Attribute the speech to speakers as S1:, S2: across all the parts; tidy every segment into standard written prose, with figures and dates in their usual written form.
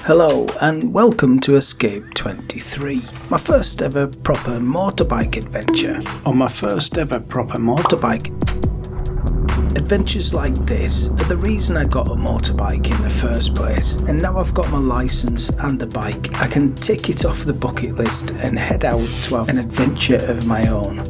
S1: Hello and welcome to Escape 23, my first ever proper motorbike adventure. On my first ever proper motorbike adventures like this are the reason I got a motorbike in the first place, and now I've got my license and a bike, I can tick it off the bucket list and head out to have an adventure of my own.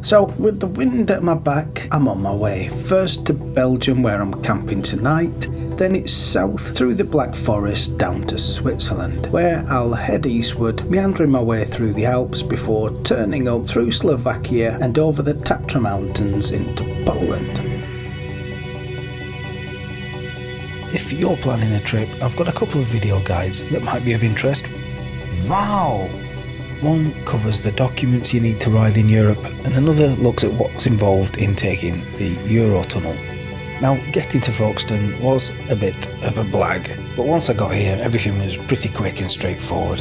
S1: So, with the wind at my back, I'm on my way. First to Belgium, where I'm camping tonight, then it's south through the Black Forest down to Switzerland, where I'll head eastward, meandering my way through the Alps before turning up through Slovakia and over the Tatra Mountains into Poland. If you're planning a trip, I've got a couple of video guides that might be of interest. Wow! One covers the documents you need to ride in Europe, and another looks at what's involved in taking the EuroTunnel. Now, getting to Folkestone was a bit of a blag, but once I got here, everything was pretty quick and straightforward.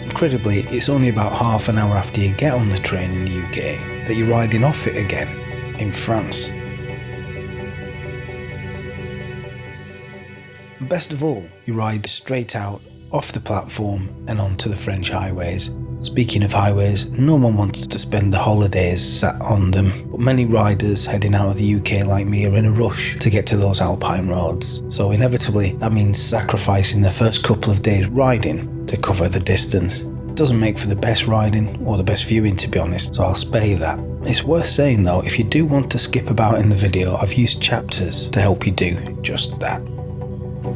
S1: Incredibly, it's only about half an hour after you get on the train in the UK that you're riding off it again in France. Best of all, you ride straight out off the platform and onto the French highways. Speaking of highways, no one wants to spend the holidays sat on them, but many riders heading out of the UK like me are in a rush to get to those alpine roads. So inevitably, that means sacrificing the first couple of days riding to cover the distance. It doesn't make for the best riding or the best viewing, to be honest, so I'll spare you that. It's worth saying though, if you do want to skip about in the video, I've used chapters to help you do just that.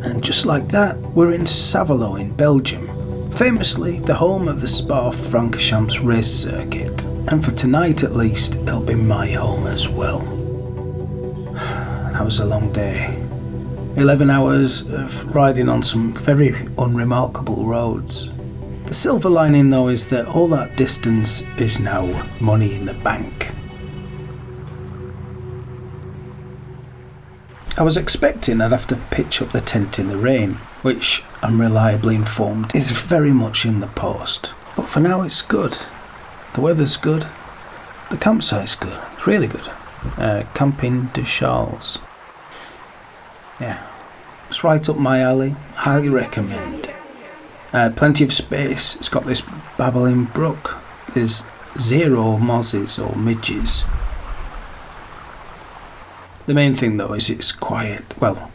S1: And just like that, we're in Saveluy in Belgium, famously the home of the Spa-Francorchamps race circuit, and for tonight at least, it'll be my home as well. That was a long day. 11 hours of riding on some very unremarkable roads. The silver lining though is that all that distance is now money in the bank. I was expecting I'd have to pitch up the tent in the rain, which I'm reliably informed is very much in the post. But for now it's good. The weather's good. The campsite's good. It's really good. Camping de Charles. Yeah. It's right up my alley. Highly recommend. Plenty of space. It's got this babbling brook. There's zero mozzies or midges. The main thing though is it's quiet. Well,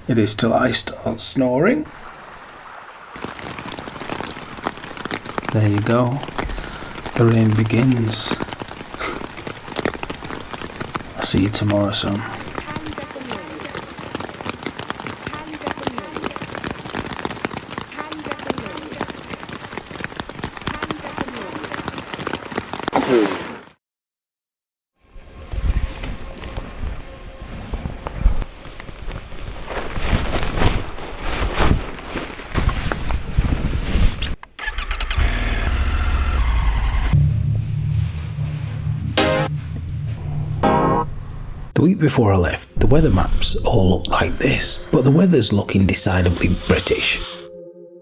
S1: it is till I start snoring. There you go. The rain begins. I'll see you tomorrow, son. The week before I left, the weather maps all looked like this, but the weather's looking decidedly British.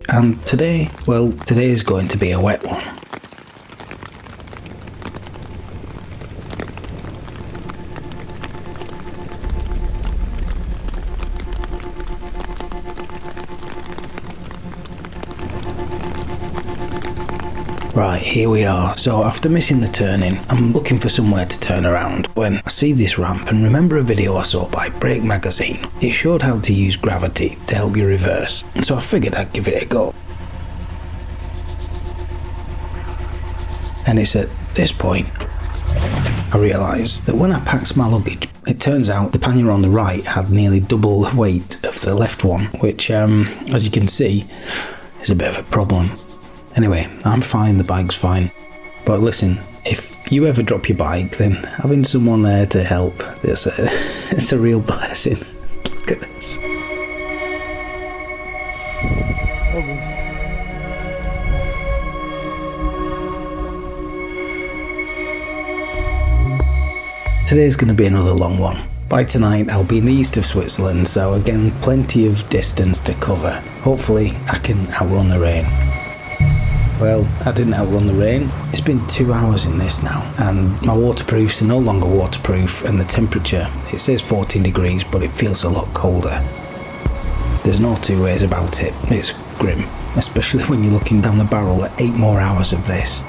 S1: And today, well, today is going to be a wet one. Right, here we are. So after missing the turning, I'm looking for somewhere to turn around when I see this ramp and remember a video I saw by Brake Magazine. It showed how to use gravity to help you reverse, and so I figured I'd give it a go. And it's at this point I realised that when I packed my luggage, it turns out the pannier on the right had nearly double the weight of the left one, which as you can see is a bit of a problem. Anyway, I'm fine, the bike's fine. But listen, if you ever drop your bike, then having someone there to help, it's a real blessing. Look at this. Today's going to be another long one. By tonight I'll be in the east of Switzerland, so again plenty of distance to cover. Hopefully I can outrun the rain. Well, I didn't outrun the rain. It's been 2 hours in this now, and my waterproofs are no longer waterproof, and the temperature, it says 14 degrees, but it feels a lot colder. There's no two ways about it. It's grim, especially when you're looking down the barrel at 8 more hours of this.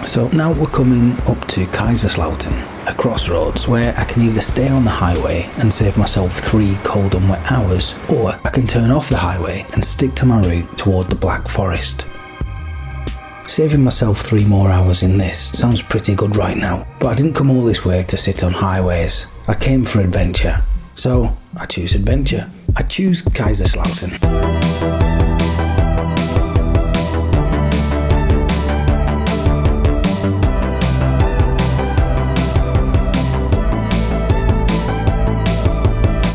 S1: So now we're coming up to Kaiserslautern, a crossroads where I can either stay on the highway and save myself 3 cold and wet hours, or I can turn off the highway and stick to my route toward the Black Forest. Saving myself 3 more hours in this sounds pretty good right now, but I didn't come all this way to sit on highways. I came for adventure, so I choose adventure. I choose Kaiserslautern.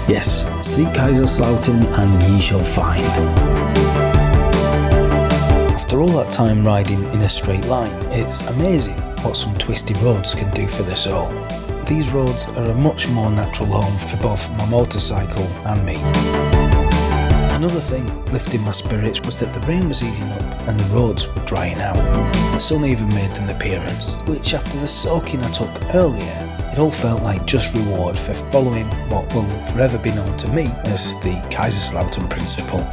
S1: Yes, seek Kaiserslautern and ye shall find. After all that time riding in a straight line, it's amazing what some twisty roads can do for the soul. These roads are a much more natural home for both my motorcycle and me. Another thing lifting my spirits was that the rain was easing up and the roads were drying out. The sun even made an appearance, which after the soaking I took earlier, it all felt like just reward for following what will forever be known to me as the Kaiserslautern principle.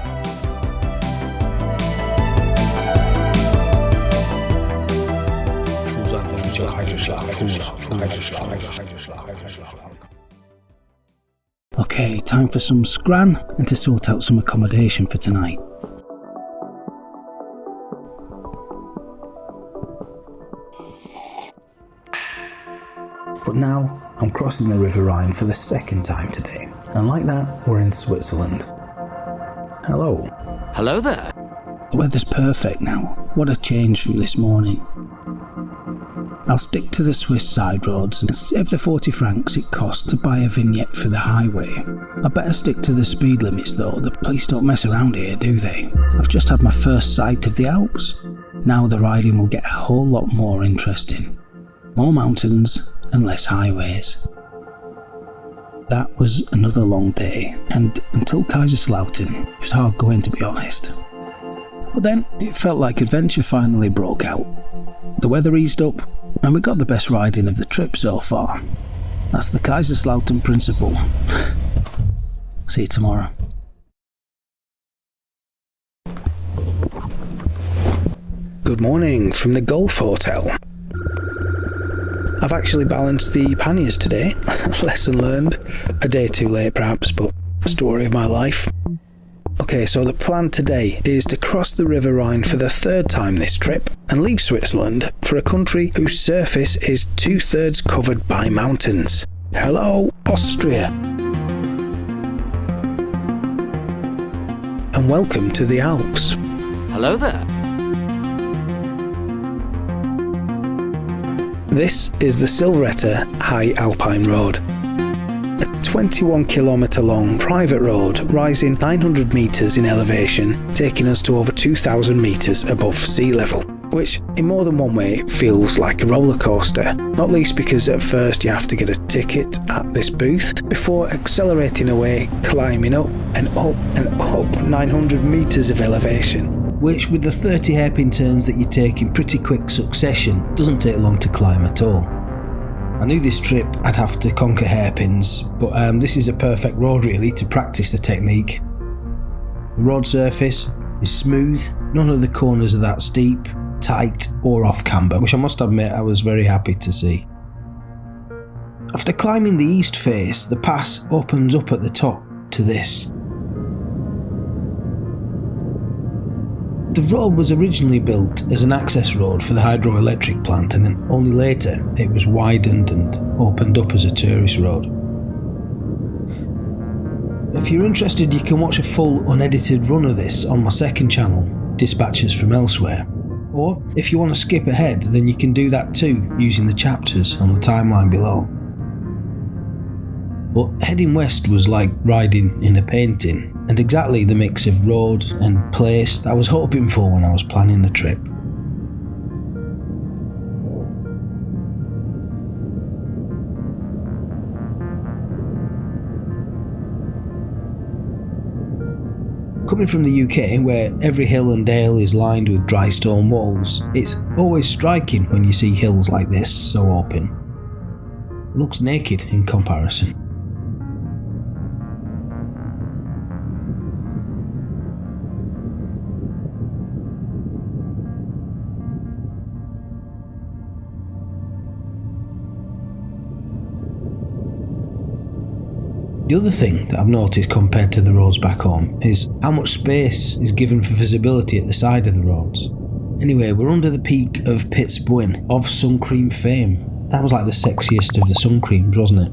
S1: Okay, time for some scran and to sort out some accommodation for tonight. But now I'm crossing the River Rhine for the second time today, and like that, we're in Switzerland. Hello.
S2: Hello there.
S1: The weather's perfect now. What a change from this morning. I'll stick to the Swiss side roads and save the 40 francs it costs to buy a vignette for the highway. I better stick to the speed limits though, the police don't mess around here, do they? I've just had my first sight of the Alps. Now the riding will get a whole lot more interesting. More mountains and less highways. That was another long day, and until Kaiserslautern, it was hard going to be honest. But then it felt like adventure finally broke out. The weather eased up, and we got the best riding of the trip so far. That's the Kaiserslautern principle. See you tomorrow. Good morning from the Golf Hotel. I've actually balanced the panniers today. Lesson learned. A day too late perhaps, but story of my life. Okay, so the plan today is to cross the River Rhine for the 3rd time this trip and leave Switzerland for a country whose surface is 2/3 covered by mountains. Hello, Austria. And welcome to the Alps.
S2: Hello there.
S1: This is the Silveretta High Alpine Road. 21 kilometre long private road rising 900 metres in elevation, taking us to over 2,000 metres above sea level, which in more than one way feels like a roller coaster, not least because at first you have to get a ticket at this booth before accelerating away, climbing up and up and up 900 metres of elevation, which with the 30 hairpin turns that you take in pretty quick succession doesn't take long to climb at all. I knew this trip I'd have to conquer hairpins, but this is a perfect road really to practice the technique. The road surface is smooth, none of the corners are that steep, tight or off camber, which I must admit I was very happy to see. After climbing the east face, the pass opens up at the top to this. The road was originally built as an access road for the hydroelectric plant, and then only later it was widened and opened up as a tourist road. If you're interested, you can watch a full unedited run of this on my second channel, Dispatches from Elsewhere. Or if you want to skip ahead, then you can do that too using the chapters on the timeline below. But heading west was like riding in a painting, and exactly the mix of road and place that I was hoping for when I was planning the trip. Coming from the UK, where every hill and dale is lined with dry stone walls, it's always striking when you see hills like this so open. It looks naked in comparison. The other thing that I've noticed compared to the roads back home is how much space is given for visibility at the side of the roads. Anyway, we're under the peak of Pitts Bwyn of sun cream fame. That was like the sexiest of the sun creams, wasn't it?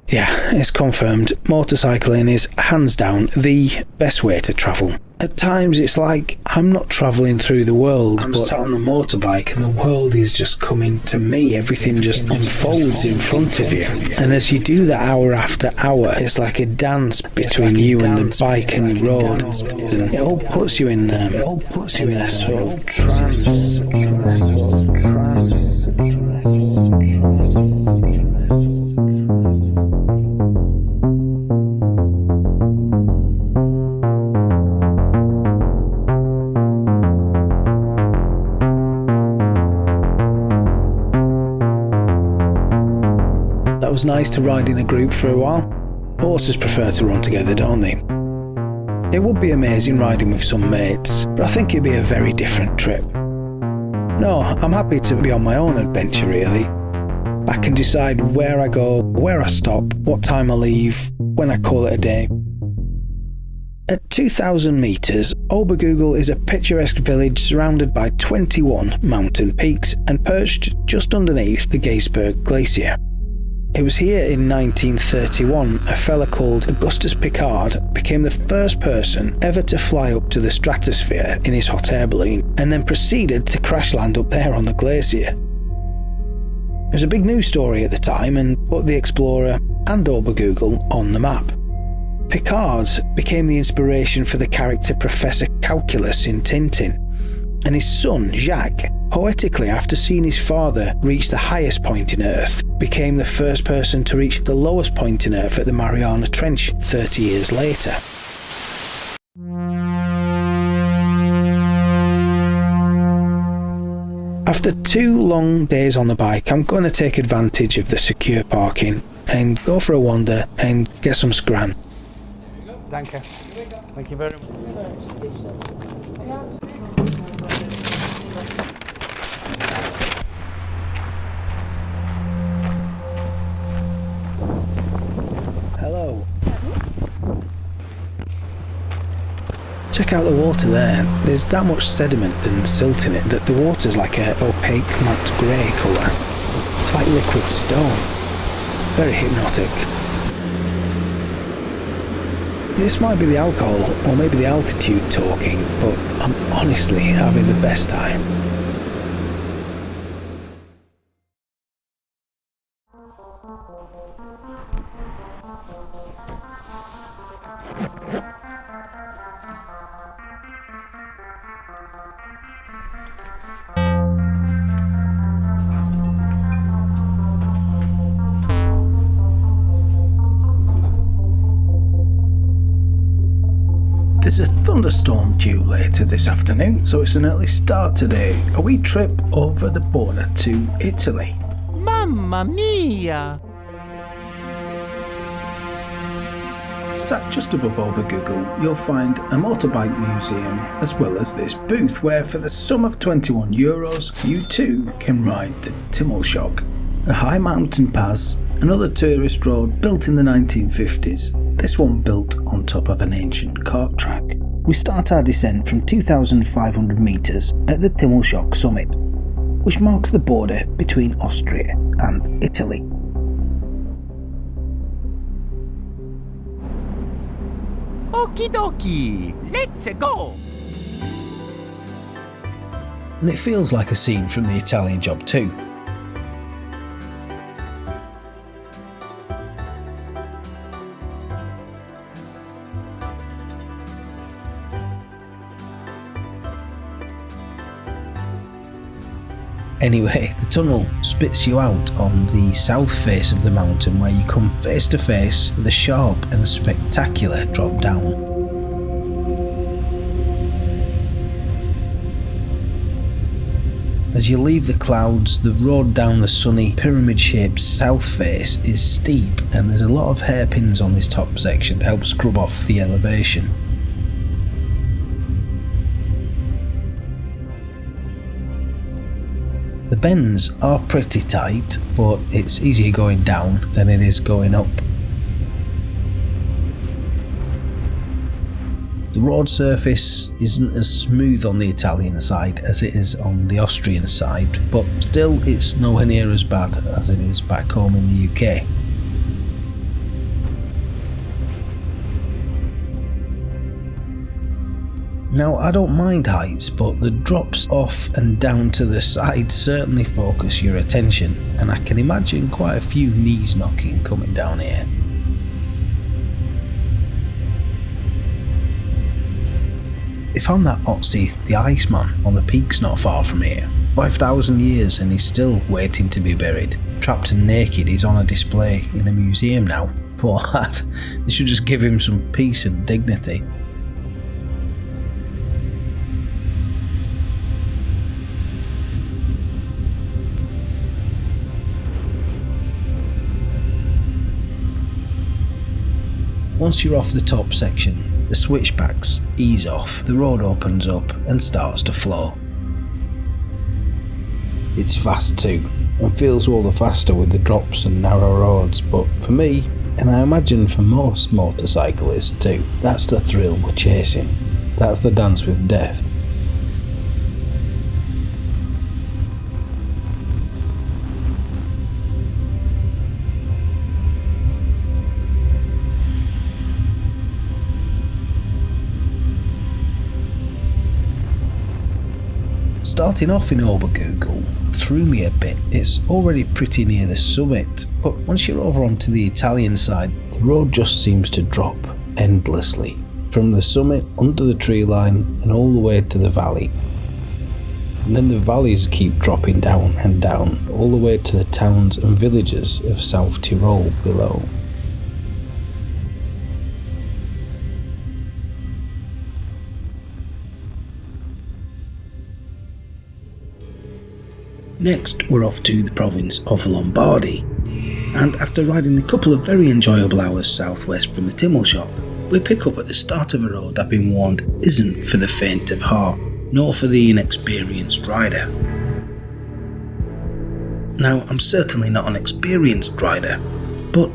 S1: Yeah, it's confirmed. Motorcycling is hands down the best way to travel. At times it's like I'm not travelling through the world, I'm sat on a motorbike and the world is just coming to me. Everything just unfolds in front of you. And as you do that hour after hour, it's like a dance between you and the bike and the road. And it all puts you in a sort of trance. It was nice to ride in a group for a while. Horses prefer to run together, don't they? It would be amazing riding with some mates, but I think it'd be a very different trip. No, I'm happy to be on my own adventure really. I can decide where I go, where I stop, what time I leave, when I call it a day. At 2,000 metres, Obergugel is a picturesque village surrounded by 21 mountain peaks and perched just underneath the Geesberg Glacier. It was here in 1931 a fella called Augustus Piccard became the first person ever to fly up to the stratosphere in his hot air balloon and then proceeded to crash land up there on the glacier. It was a big news story at the time and put the explorer and Obergugel on the map. Piccard became the inspiration for the character Professor Calculus in Tintin, and his son Jacques, poetically after seeing his father reach the highest point in Earth, became the first person to reach the lowest point in Earth at the Mariana Trench 30 years later. After 2 long days on the bike, I'm going to take advantage of the secure parking and go for a wander and get some scran.
S3: Danke. Thank you very much.
S1: Hello. Check out the water there. There's that much sediment and silt in it that the water's like an opaque matte grey colour. It's like liquid stone. Very hypnotic. This might be the alcohol or maybe the altitude talking, but I'm honestly having the best time. There's a thunderstorm due later this afternoon, so it's an early start today. A wee trip over the border to Italy.
S2: Mamma mia!
S1: Sat just above Obergugel, you'll find a motorbike museum as well as this booth where for the sum of €21 you too can ride the Timmelsjoch, a high mountain pass, another tourist road built in the 1950s. This one built on top of an ancient cart track. We start our descent from 2,500 metres at the Timmelsjoch summit, which marks the border between Austria and Italy.
S2: Okie dokie, let's go!
S1: And it feels like a scene from the Italian Job too. Anyway, the tunnel spits you out on the south face of the mountain, where you come face to face with a sharp and spectacular drop down. As you leave the clouds, the road down the sunny, pyramid-shaped south face is steep, and there's a lot of hairpins on this top section to help scrub off the elevation. The bends are pretty tight, but it's easier going down than it is going up. The road surface isn't as smooth on the Italian side as it is on the Austrian side, but still it's nowhere near as bad as it is back home in the UK. Now, I don't mind heights, but the drops off and down to the side certainly focus your attention, and I can imagine quite a few knees knocking coming down here. If I'm that Otzi the Iceman on the peaks not far from here, 5,000 years and he's still waiting to be buried. Trapped and naked, he's on a display in a museum now. Poor lad, they should just give him some peace and dignity. Once you're off the top section, the switchbacks ease off, the road opens up and starts to flow. It's fast too, and feels all the faster with the drops and narrow roads, but for me, and I imagine for most motorcyclists too, that's the thrill we're chasing. That's the dance with death. Starting off in Obergurgl threw me a bit. It's already pretty near the summit, but once you're over onto the Italian side, the road just seems to drop endlessly, from the summit under the tree line and all the way to the valley. And then the valleys keep dropping down and down, all the way to the towns and villages of South Tyrol below. Next, we're off to the province of Lombardy, and after riding a couple of very enjoyable hours southwest from the Timmelsjoch, we pick up at the start of a road I've been warned isn't for the faint of heart, nor for the inexperienced rider. Now, I'm certainly not an experienced rider, but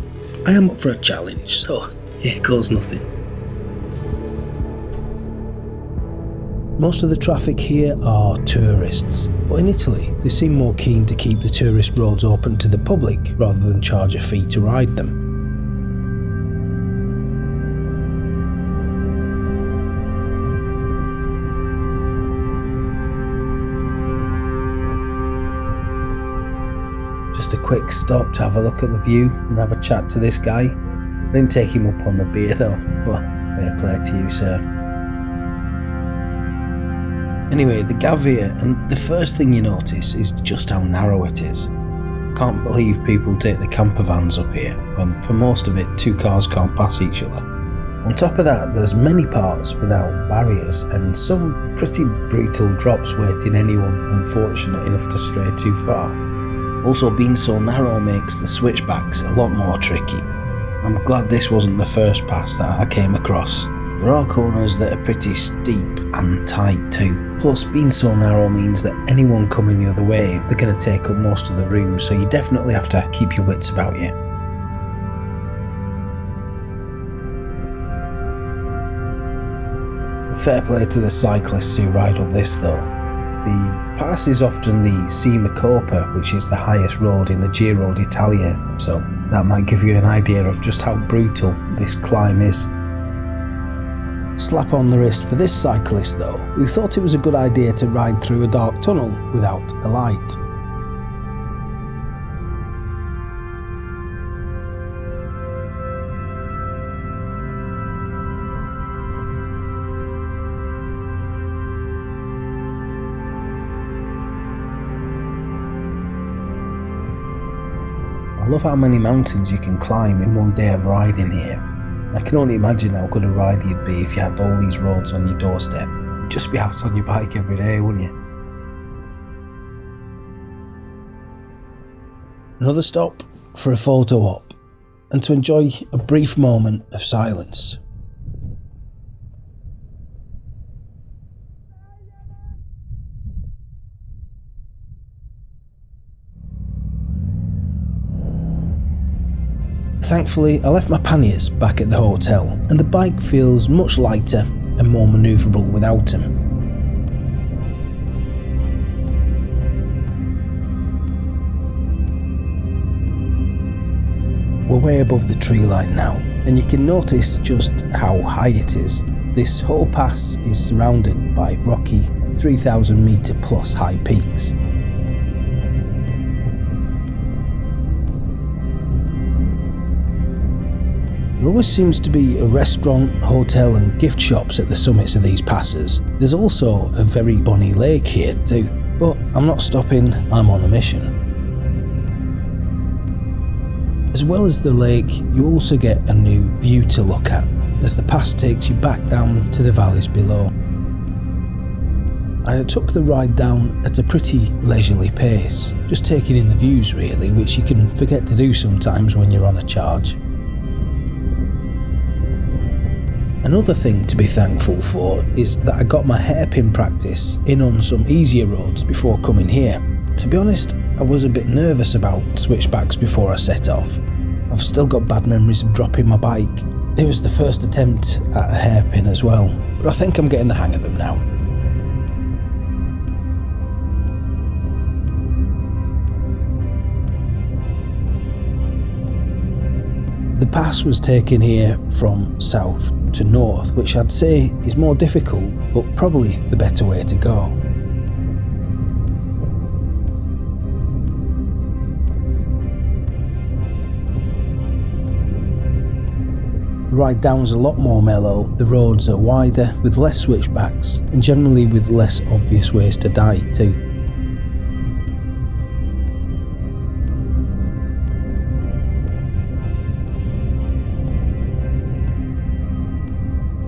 S1: I am up for a challenge, so here goes nothing. Most of the traffic here are tourists, but in Italy they seem more keen to keep the tourist roads open to the public rather than charge a fee to ride them. Just a quick stop to have a look at the view and have a chat to this guy. Didn't take him up on the beer though, but fair play to you, sir. Anyway, the Gavia, and the first thing you notice is just how narrow it is. Can't believe people take the camper vans up here, when for most of it 2 cars can't pass each other. On top of that, there's many parts without barriers, and some pretty brutal drops waiting anyone unfortunate enough to stray too far. Also, being so narrow makes the switchbacks a lot more tricky. I'm glad this wasn't the first pass that I came across. There are corners that are pretty steep and tight too. Plus, being so narrow means that anyone coming the other way, they're going to take up most of the room, so you definitely have to keep your wits about you. Fair play to the cyclists who ride up this though. The pass is often the Cima Coppa, which is the highest road in the Giro d'Italia, so that might give you an idea of just how brutal this climb is. Slap on the wrist for this cyclist though, who thought it was a good idea to ride through a dark tunnel without a light. I love how many mountains you can climb in one day of riding here. I can only imagine how good a ride you'd be if you had all these roads on your doorstep. You'd just be out on your bike every day, wouldn't you? Another stop for a photo op and to enjoy a brief moment of silence. Thankfully, I left my panniers back at the hotel, and the bike feels much lighter and more manoeuvrable without them. We're way above the tree line now, and you can notice just how high it is. This whole pass is surrounded by rocky 3,000 metre plus high peaks. There always seems to be a restaurant, hotel and gift shops at the summits of these passes. There's also a very bonny lake here too, but I'm not stopping, I'm on a mission. As well as the lake, you also get a new view to look at, as the pass takes you back down to the valleys below. I took the ride down at a pretty leisurely pace, just taking in the views really, which you can forget to do sometimes when you're on a charge. Another thing to be thankful for is that I got my hairpin practice in on some easier roads before coming here. To be honest, I was a bit nervous about switchbacks before I set off. I've still got bad memories of dropping my bike. It was the first attempt at a hairpin as well, but I think I'm getting the hang of them now. The pass was taken here from south to north, which I'd say is more difficult, but probably the better way to go. The ride down's a lot more mellow, the roads are wider, with less switchbacks, and generally with less obvious ways to die too.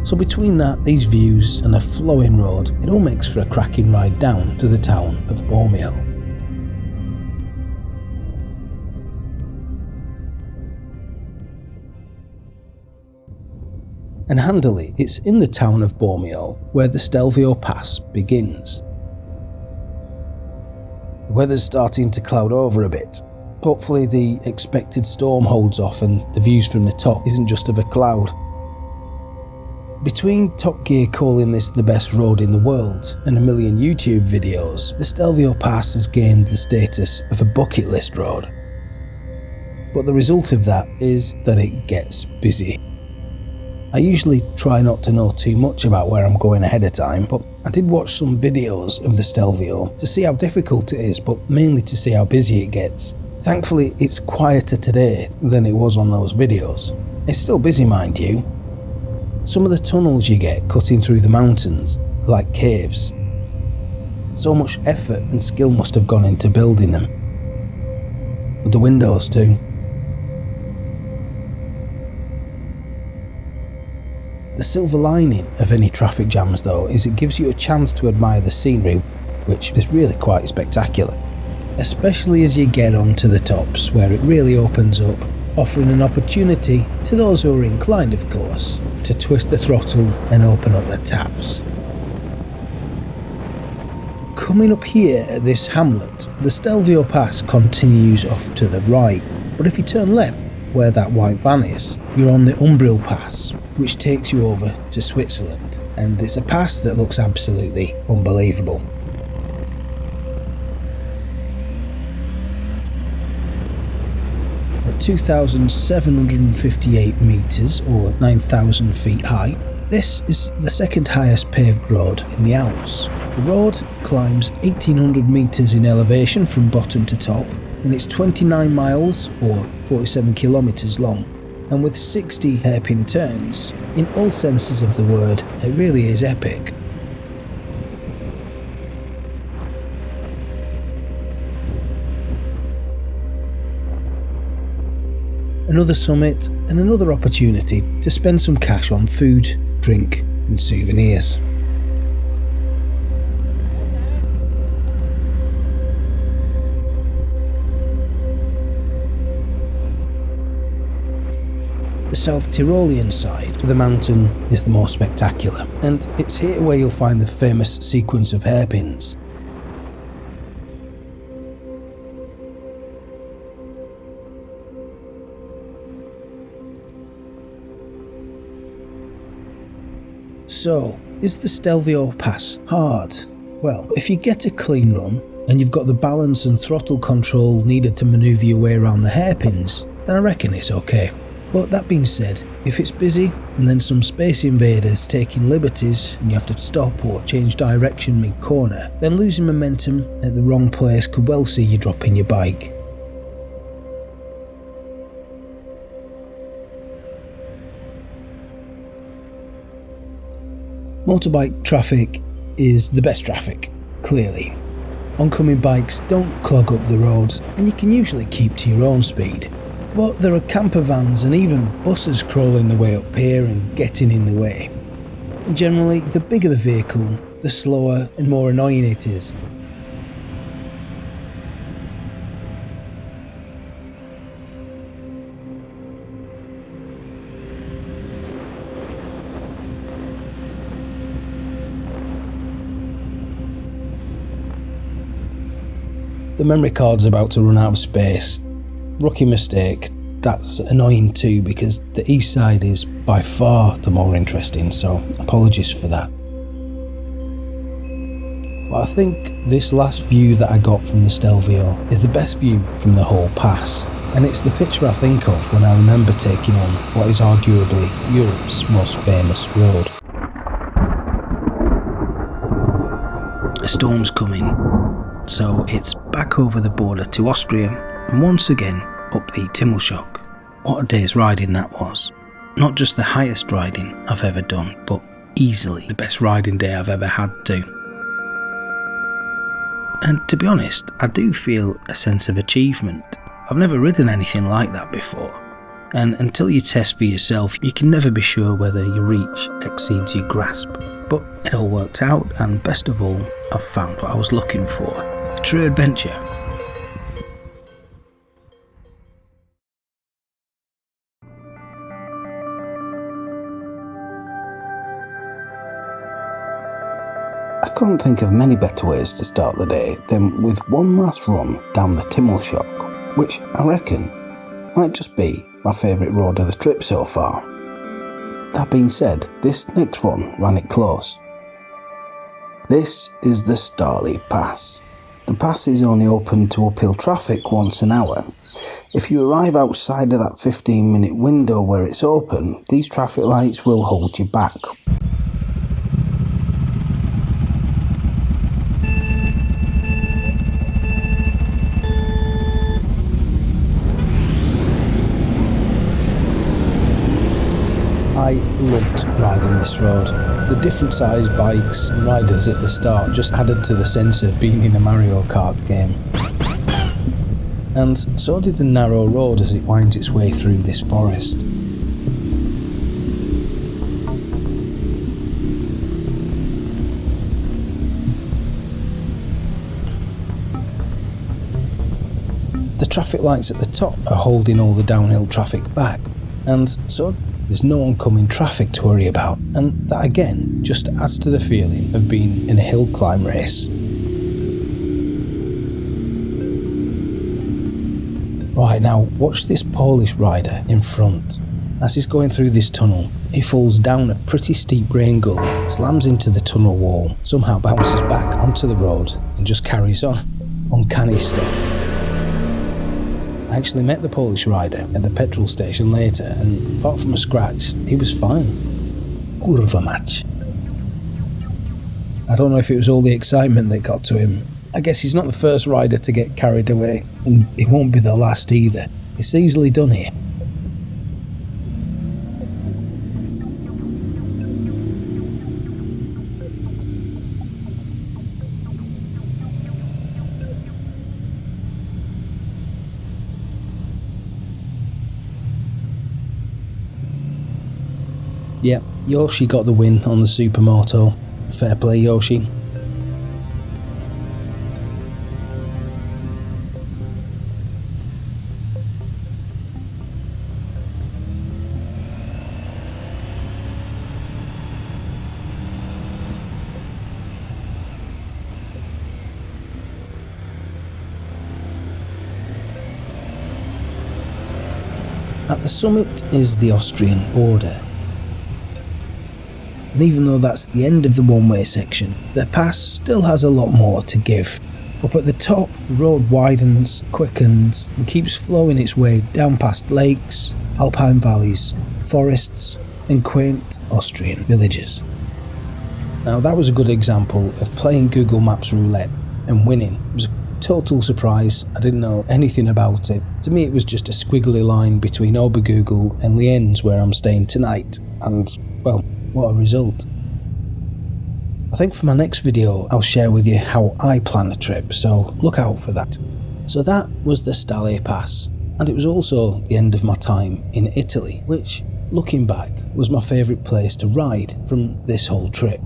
S1: So between that, these views and a flowing road, it all makes for a cracking ride down to the town of Bormio. And handily, it's in the town of Bormio where the Stelvio Pass begins. The weather's starting to cloud over a bit. Hopefully the expected storm holds off and the views from the top isn't just of a cloud. Between Top Gear calling this the best road in the world and a million YouTube videos, the Stelvio Pass has gained the status of a bucket list road. But the result of that is that it gets busy. I usually try not to know too much about where I'm going ahead of time, but I did watch some videos of the Stelvio to see how difficult it is, but mainly to see how busy it gets. Thankfully, it's quieter today than it was on those videos. It's still busy, mind you. Some of the tunnels you get cutting through the mountains, like caves. So much effort and skill must have gone into building them. With the windows too. The silver lining of any traffic jams though is it gives you a chance to admire the scenery, which is really quite spectacular. Especially as you get onto the tops where it really opens up, offering an opportunity to those who are inclined, of course, to twist the throttle and open up the taps. Coming up here at this hamlet, the Stelvio Pass continues off to the right, but if you turn left where that white van is, you're on the Nockalm Pass, which takes you over to Switzerland, and it's a pass that looks absolutely unbelievable. At 2,758 metres or 9,000 feet high, this is the second highest paved road in the Alps. The road climbs 1,800 metres in elevation from bottom to top, and it's 29 miles or 47 kilometres long, and with 60 hairpin turns. In all senses of the word, it really is epic. another summit, and another opportunity to spend some cash on food, drink, and souvenirs. The South Tyrolean side of the mountain is the more spectacular, and it's here where you'll find the famous sequence of hairpins. So, is the Stelvio Pass hard? Well, if you get a clean run, and you've got the balance and throttle control needed to manoeuvre your way around the hairpins, then I reckon it's okay. But that being said, if it's busy and then some space invaders taking liberties and you have to stop or change direction mid-corner, then losing momentum at the wrong place could well see you dropping your bike. Motorbike traffic is the best traffic, clearly. Oncoming bikes don't clog up the roads and you can usually keep to your own speed. But there are camper vans and even buses crawling their way up here and getting in the way. And generally, the bigger the vehicle, the slower and more annoying it is. The memory card's about to run out of space. Rookie mistake. That's annoying too because the east side is by far the more interesting, so apologies for that. But I think this last view that I got from the Stelvio is the best view from the whole pass, and it's the picture I think of when I remember taking on what is arguably Europe's most famous road. A storm's coming, so it's back over the border to Austria and once again up the Timmelsjoch. What a day's riding that was. Not just the highest riding I've ever done, but easily the best riding day I've ever had too. And to be honest, I do feel a sense of achievement. I've never ridden anything like that before, and until you test for yourself, you can never be sure whether your reach exceeds your grasp. But it all worked out, and best of all, I've found what I was looking for. A true adventure. I couldn't think of many better ways to start the day than with one last run down the Timmelsjoch, which I reckon might just be my favourite road of the trip so far. That being said, this next one ran it close. This is the Stalle Pass. The pass is only open to uphill traffic once an hour. If you arrive outside of that 15-minute window where it's open, these traffic lights will hold you back. I loved riding this road. The different sized bikes and riders at the start just added to the sense of being in a Mario Kart game. And so did the narrow road as it winds its way through this forest. The traffic lights at the top are holding all the downhill traffic back, and so there's no oncoming traffic to worry about, and that again just adds to the feeling of being in a hill climb race. Right, now watch this Polish rider in front. As he's going through this tunnel, he falls down a pretty steep rain gully, slams into the tunnel wall, somehow bounces back onto the road and just carries on. Uncanny stuff. I actually met the Polish rider at the petrol station later, and apart from a scratch, he was fine. Kurwa mać. I don't know if it was all the excitement that got to him. I guess he's not the first rider to get carried away, and it won't be the last either. It's easily done here. Yeah, Yoshi got the win on the Supermoto. Fair play, Yoshi. At the summit is the Austrian border. And even though that's the end of the one-way section, the pass still has a lot more to give. Up at the top, the road widens, quickens, and keeps flowing its way down past lakes, alpine valleys, forests, and quaint Austrian villages. Now that was a good example of playing Google Maps roulette and winning. It was a total surprise. I didn't know anything about it. To me it was just a squiggly line between Obergoogle and Lienz where I'm staying tonight, and well, what a result. I think for my next video I'll share with you how I plan a trip, so look out for that. So that was the Stalle Pass, and it was also the end of my time in Italy, which, looking back, was my favourite place to ride from this whole trip.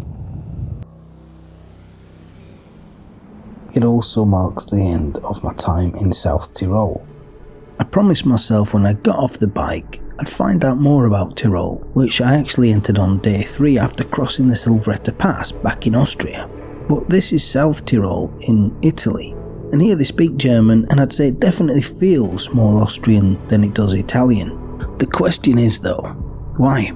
S1: It also marks the end of my time in South Tyrol. I promised myself when I got off the bike I'd find out more about Tyrol, which I actually entered on day 3 after crossing the Silveretta Pass back in Austria. But this is South Tyrol in Italy, and here they speak German, and I'd say it definitely feels more Austrian than it does Italian. The question is though, why?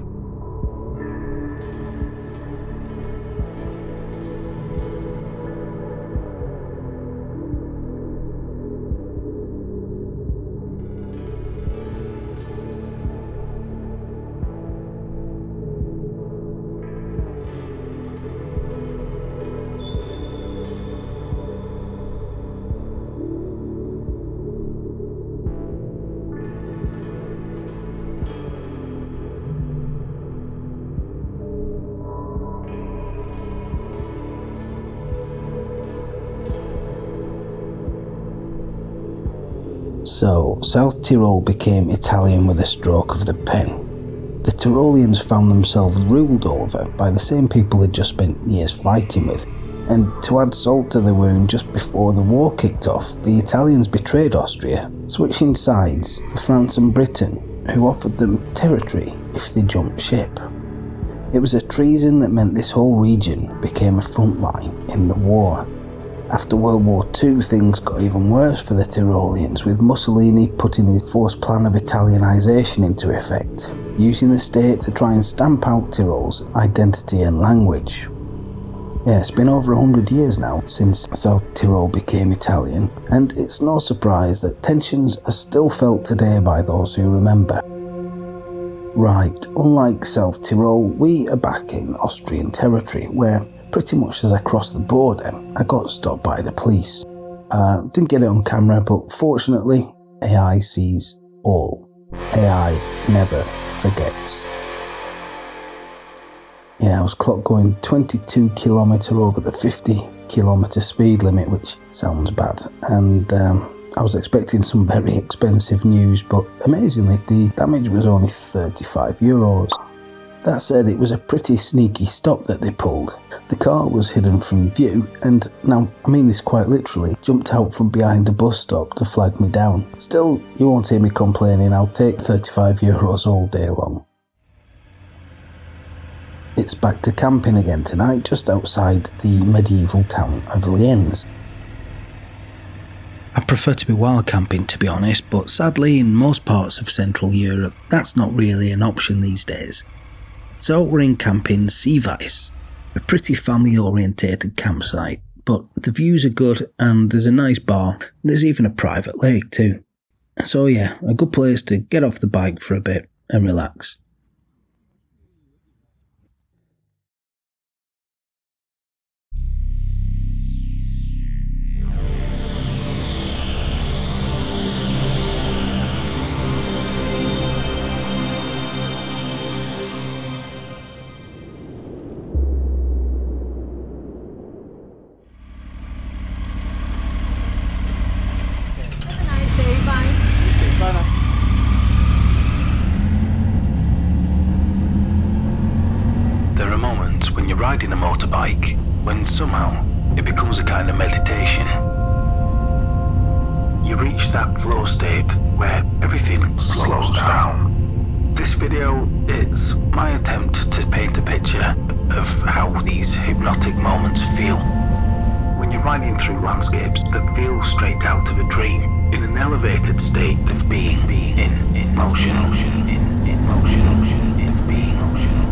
S1: So, South Tyrol became Italian with a stroke of the pen. The Tyroleans found themselves ruled over by the same people they'd just spent years fighting with, and to add salt to the wound, just before the war kicked off, the Italians betrayed Austria, switching sides for France and Britain, who offered them territory if they jumped ship. It was a treason that meant this whole region became a front line in the war. After World War II, things got even worse for the Tyroleans, with Mussolini putting his forced plan of Italianisation into effect, using the state to try and stamp out Tyrol's identity and language. Yeah, it's been over 100 years now since South Tyrol became Italian, and it's no surprise that tensions are still felt today by those who remember. Right, unlike South Tyrol, we are back in Austrian territory, where pretty much as I crossed the border, I got stopped by the police. Didn't get it on camera, but fortunately, AI sees all. AI never forgets. Yeah, I was clocked going 22 km over the 50 km speed limit, which sounds bad, and I was expecting some very expensive news, but amazingly the damage was only €35. That said, it was a pretty sneaky stop that they pulled. The car was hidden from view, and now, I mean this quite literally, jumped out from behind a bus stop to flag me down. Still, you won't hear me complaining, I'll take €35 all day long. It's back to camping again tonight, just outside the medieval town of Lienz. I prefer to be wild camping, to be honest, but sadly in most parts of Central Europe, that's not really an option these days. So we're in Camping Seeweis, a pretty family-orientated campsite, but the views are good and there's a nice bar, there's even a private lake too. So yeah, a good place to get off the bike for a bit and relax. riding a motorbike when somehow it becomes a kind of meditation. You reach that flow state where everything slows down. This video is my attempt to paint a picture of how these hypnotic moments feel. When you're riding through landscapes that feel straight out of a dream, in an elevated state of being in motion, in motion, in motion, in being motion.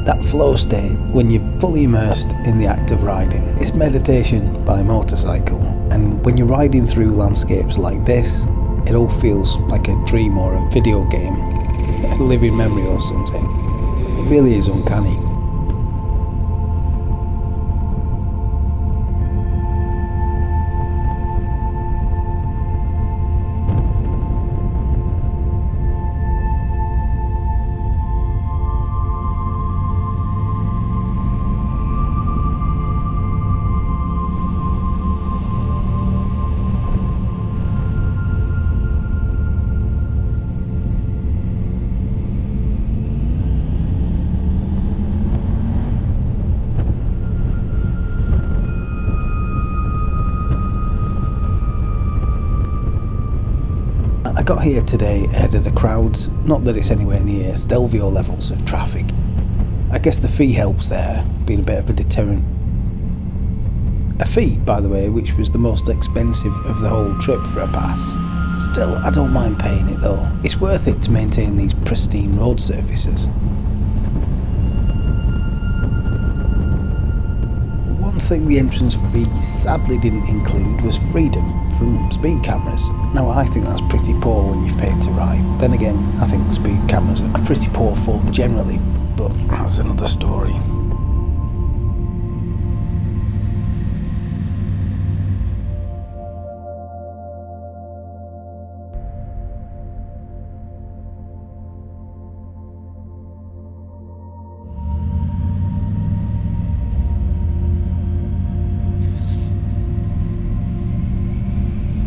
S1: That flow state, when you're fully immersed in the act of riding, it's meditation by motorcycle. And when you're riding through landscapes like this, it all feels like a dream or a video game, a living memory or something. It really is uncanny. I got here today ahead of the crowds, not that it's anywhere near Stelvio levels of traffic. I guess the fee helps there, being a bit of a deterrent. A fee, by the way, which was the most expensive of the whole trip for a pass. Still, I don't mind paying it though. It's worth it to maintain these pristine road surfaces. One thing the entrance fee sadly didn't include was freedom from speed cameras. Now I think that's pretty poor when you've paid to ride. Then again, I think speed cameras are pretty poor form generally, but that's another story.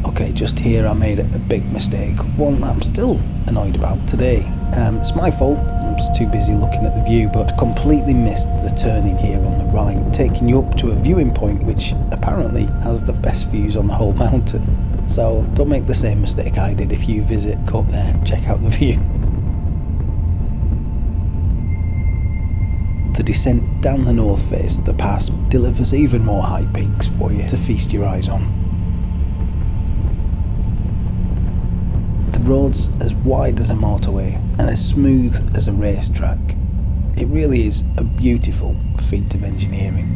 S1: Okay, just here I made a big mistake, one that I'm still annoyed about today. It's my fault, I was too busy looking at the view, but completely missed the turning here on the right, taking you up to a viewing point which apparently has the best views on the whole mountain. So don't make the same mistake I did. If you visit, go up there and check out the view. The descent down the north face of the pass delivers even more high peaks for you to feast your eyes on. The road's as wide as a motorway and as smooth as a racetrack. It really is a beautiful feat of engineering.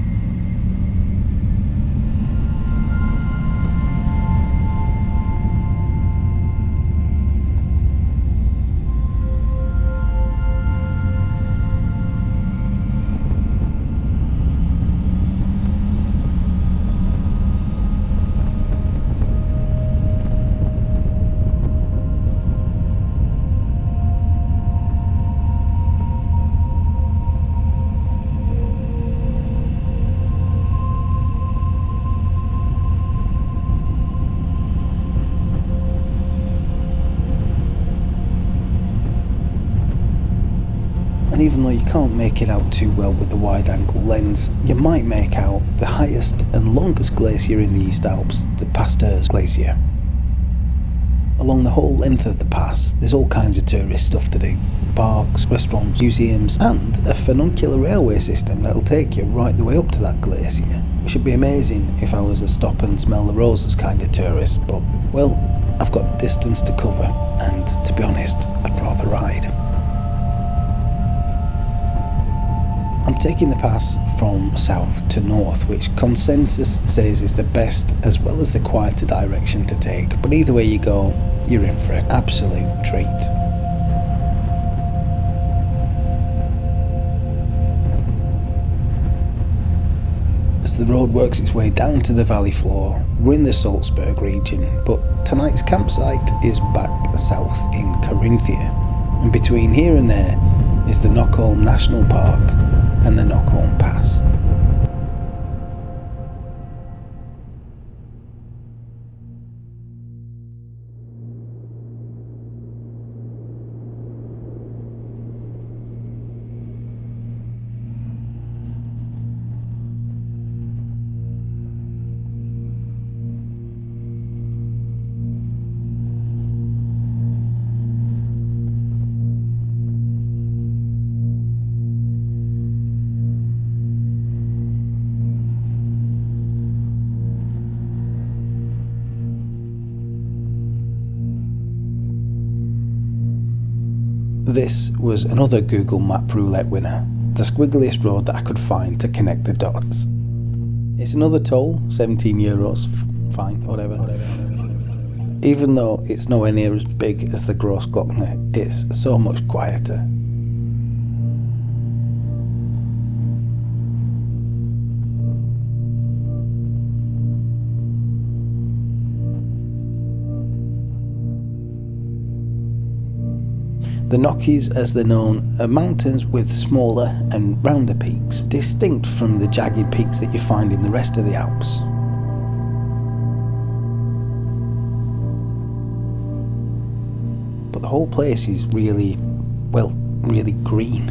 S1: and even though you can't make it out too well with the wide-angle lens, you might make out the highest and longest glacier in the East Alps, the Pasteurs Glacier. Along the whole length of the pass, there's all kinds of tourist stuff to do. Parks, restaurants, museums, and a funicular railway system that'll take you right the way up to that glacier. Which would be amazing if I was a stop and smell the roses kind of tourist, but, well, I've got distance to cover, and to be honest, I'd rather ride. I'm taking the pass from south to north, which consensus says is the best as well as the quieter direction to take, but either way you go, you're in for an absolute treat. As the road works its way down to the valley floor, we're in the Salzburg region, but tonight's campsite is back south in Carinthia, and between here and there is the Nockalm National Park and the Nockalm Pass. This was another Google Map Roulette winner, the squiggliest road that I could find to connect the dots. It's another toll, €17, fine, whatever. Even though it's nowhere near as big as the Grossglockner, it's so much quieter. The Nockies, as they're known, are mountains with smaller and rounder peaks, distinct from the jagged peaks that you find in the rest of the Alps. But the whole place is really green.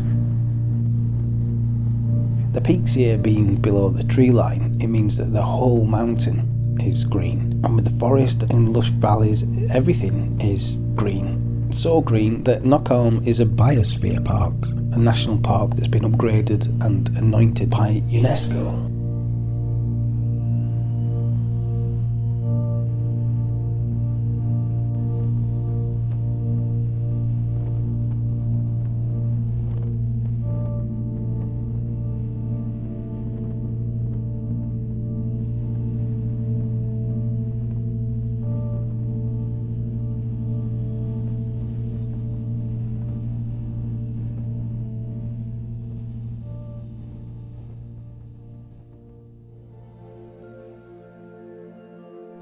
S1: The peaks here being below the tree line, it means that the whole mountain is green. And with the forest and lush valleys, everything is green. So green that Nockalm is a biosphere park, a national park that's been upgraded and anointed by UNESCO.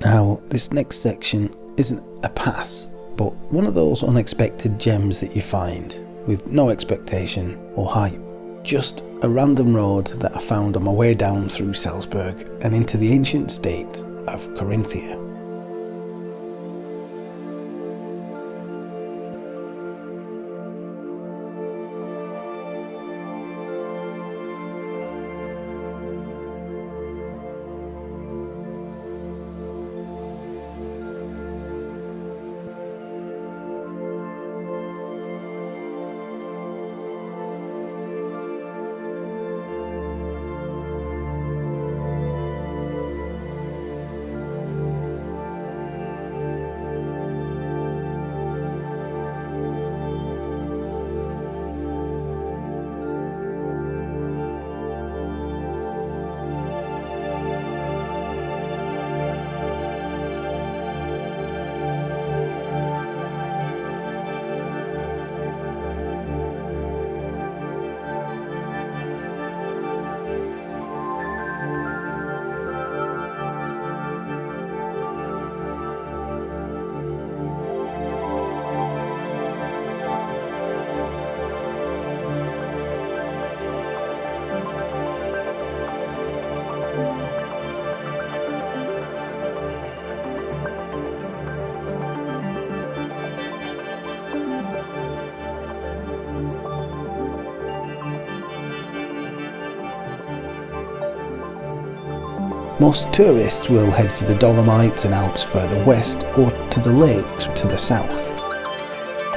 S1: Now, this next section isn't a pass, but one of those unexpected gems that you find with no expectation or hype. Just a random road that I found on my way down through Salzburg and into the ancient state of Carinthia. Most tourists will head for the Dolomites and Alps further west or to the lakes to the south.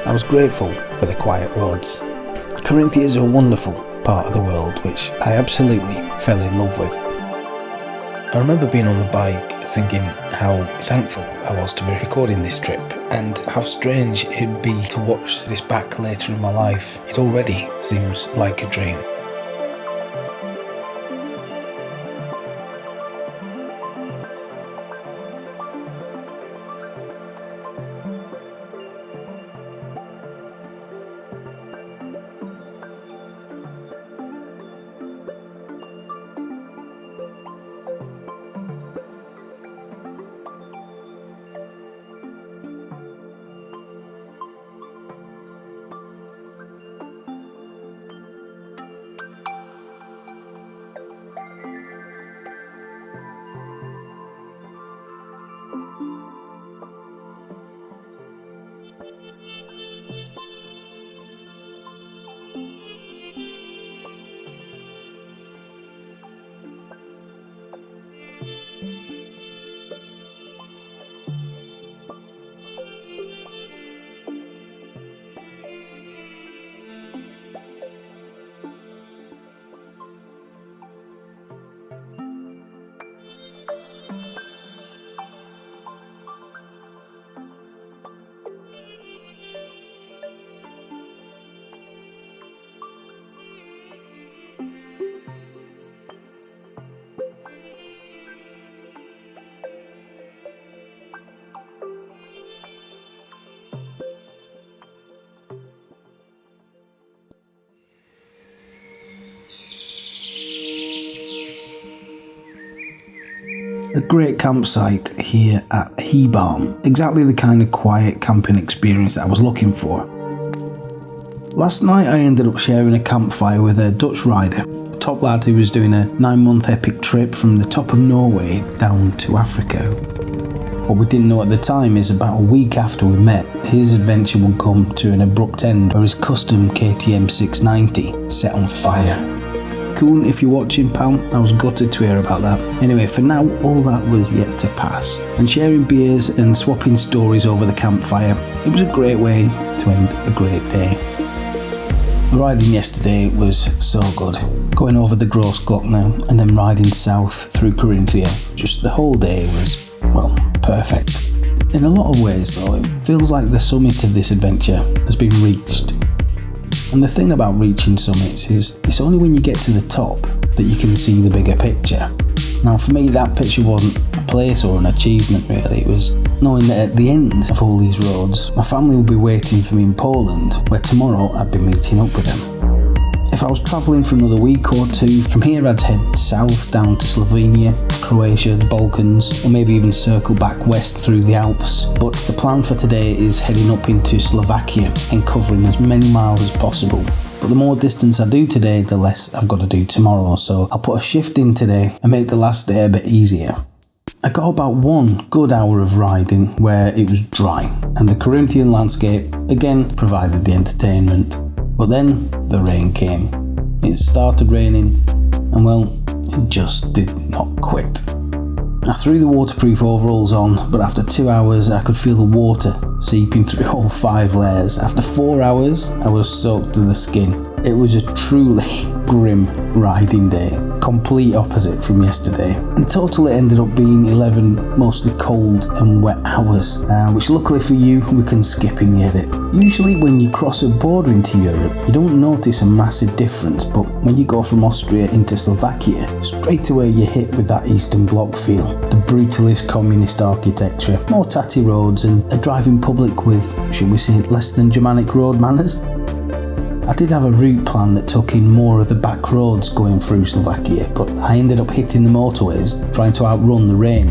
S1: I was grateful for the quiet roads. Carinthia is a wonderful part of the world which I absolutely fell in love with. I remember being on the bike thinking how thankful I was to be recording this trip and how strange it'd be to watch this back later in my life. It already seems like a dream. A great campsite here at Hebarm, exactly the kind of quiet camping experience that I was looking for. Last night I ended up sharing a campfire with a Dutch rider, a top lad who was doing a 9-month epic trip from the top of Norway down to Africa. What we didn't know at the time is about a week after we met, his adventure would come to an abrupt end where his custom KTM 690 set on fire. Cool, if you're watching, pal, I was gutted to hear about that. Anyway, for now, all that was yet to pass. And sharing beers and swapping stories over the campfire, it was a great way to end a great day. Riding yesterday was so good. Going over the Grossglockner and then riding south through Carinthia, just the whole day was, well, perfect. In a lot of ways though, it feels like the summit of this adventure has been reached. And the thing about reaching summits is it's only when you get to the top that you can see the bigger picture. Now for me that picture wasn't a place or an achievement really, it was knowing that at the end of all these roads my family would be waiting for me in Poland, where tomorrow I'd be meeting up with them. If I was travelling for another week or two, from here I'd head south down to Slovenia, Croatia, the Balkans, or maybe even circle back west through the Alps. But the plan for today is heading up into Slovakia and covering as many miles as possible. But the more distance I do today, the less I've got to do tomorrow, so I'll put a shift in today and make the last day a bit easier. I got about 1 good hour of riding where it was dry, and the Carinthian landscape again provided the entertainment. But then the rain came. It started raining, and well, it just did not quit. I threw the waterproof overalls on, but after 2 hours I could feel the water seeping through all 5 layers. After 4 hours I was soaked to the skin. It was a truly grim riding day, complete opposite from yesterday. In total it ended up being 11 mostly cold and wet hours, which luckily for you we can skip in the edit. Usually when you cross a border into Europe you don't notice a massive difference, but when you go from Austria into Slovakia, straight away you're hit with that Eastern Bloc feel. The brutalist communist architecture, more tatty roads and a driving public with, should we say, less than Germanic road manners. I did have a route plan that took in more of the back roads going through Slovakia, but I ended up hitting the motorways trying to outrun the rain.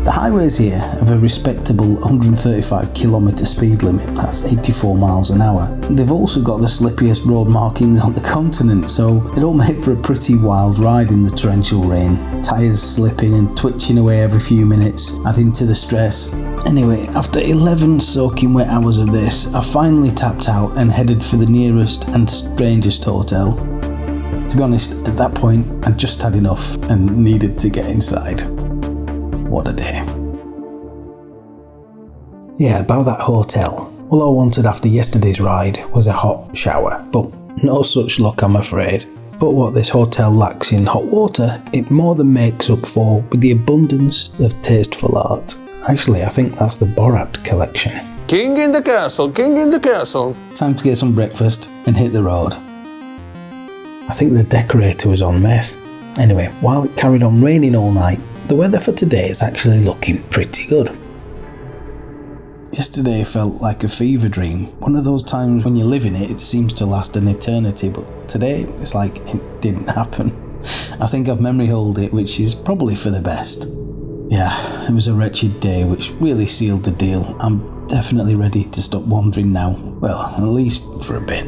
S1: The highways here have a respectable 135km speed limit, that's 84 miles an hour. They've also got the slippiest road markings on the continent, so it all made for a pretty wild ride in the torrential rain. Tyres slipping and twitching away every few minutes, adding to the stress. Anyway, after 11 soaking wet hours of this, I finally tapped out and headed for the nearest and strangest hotel. To be honest, at that point, I'd just had enough and needed to get inside. What a day. Yeah, about that hotel. All I wanted after yesterday's ride was a hot shower, but no such luck, I'm afraid. But what this hotel lacks in hot water, it more than makes up for with the abundance of tasteful art. Actually, I think that's the Borat collection.
S4: King in the castle, king in the castle.
S1: Time to get some breakfast and hit the road. I think the decorator was on meth. Anyway, while it carried on raining all night, the weather for today is actually looking pretty good. Yesterday felt like a fever dream. One of those times when you live in it, it seems to last an eternity, but today it's like it didn't happen. I think I've memory holed it, which is probably for the best. Yeah, it was a wretched day which really sealed the deal. I'm definitely ready to stop wandering now. Well, at least for a bit.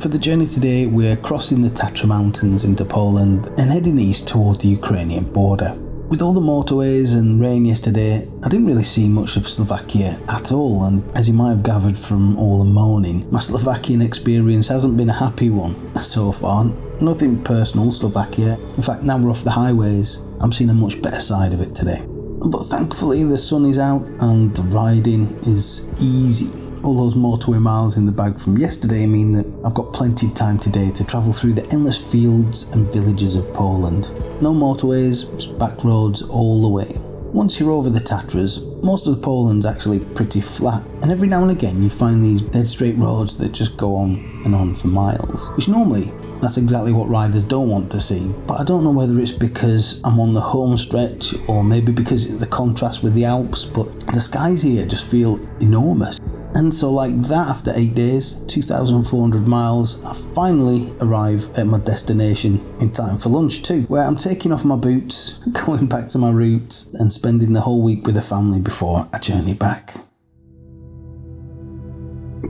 S1: For the journey today, we're crossing the Tatra Mountains into Poland and heading east toward the Ukrainian border. With all the motorways and rain yesterday, I didn't really see much of Slovakia at all, and as you might have gathered from all the moaning, my Slovakian experience hasn't been a happy one so far. Nothing personal, Slovakia. In fact, now we're off the highways, I'm seeing a much better side of it today. But thankfully the sun is out and the riding is easy. All those motorway miles in the bag from yesterday mean that I've got plenty of time today to travel through the endless fields and villages of Poland. No motorways, just back roads all the way. Once you're over the Tatras, most of Poland's actually pretty flat, and every now and again you find these dead straight roads that just go on and on for miles, which normally that's exactly what riders don't want to see. But I don't know whether it's because I'm on the home stretch or maybe because it's the contrast with the Alps, but the skies here just feel enormous. And so like that, after 8 days, 2,400 miles, I finally arrive at my destination in time for lunch too, where I'm taking off my boots, going back to my roots and spending the whole week with the family before I journey back.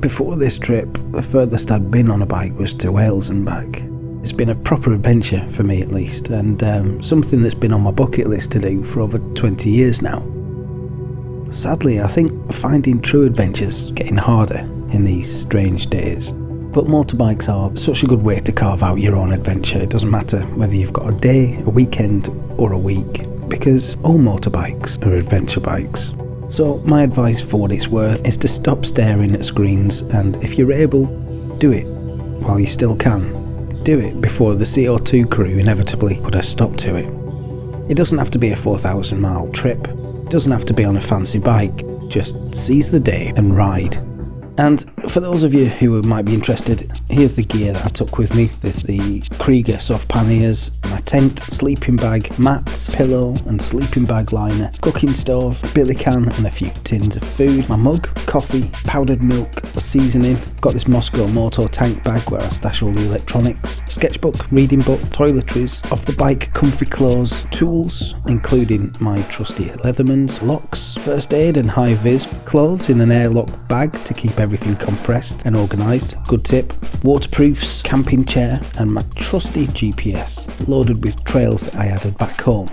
S1: Before this trip, the furthest I'd been on a bike was to Wales and back. It's been a proper adventure for me at least, and something that's been on my bucket list to do for over 20 years now. Sadly, I think finding true adventures is getting harder in these strange days. But motorbikes are such a good way to carve out your own adventure. It doesn't matter whether you've got a day, a weekend or a week, because all motorbikes are adventure bikes. So my advice for what it's worth is to stop staring at screens, and if you're able, do it while you still can. Do it before the CO2 crew inevitably put a stop to it. It doesn't have to be a 4,000 mile trip. It doesn't have to be on a fancy bike. Just seize the day and ride. And for those of you who might be interested, here's the gear that I took with me. There's the Krieger soft panniers, my tent, sleeping bag, mats, pillow and sleeping bag liner, cooking stove, billy can and a few tins of food, my mug, coffee, powdered milk, seasoning. Got this Moscow Moto tank bag where I stash all the electronics, sketchbook, reading book, toiletries, off the bike comfy clothes, tools including my trusty Leathermans, locks, first aid and high vis, clothes in an airlock bag to keep everything compressed and organised. Good tip. Waterproofs, camping chair and my trusty GPS loaded with trails that I added back home.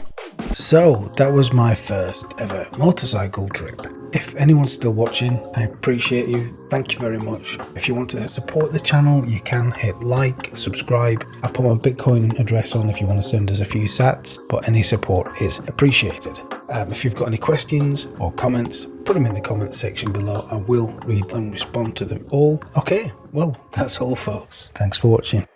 S1: So that was my first ever motorcycle trip. If anyone's still watching, I appreciate you. Thank you very much. If you want to support the channel, you can hit like, subscribe. I've put my Bitcoin address on if you want to send us a few sats, but any support is appreciated. If you've got any questions or comments, put them in the comment section below. I will read and respond to them all. Okay, well, that's all folks. Thanks for watching.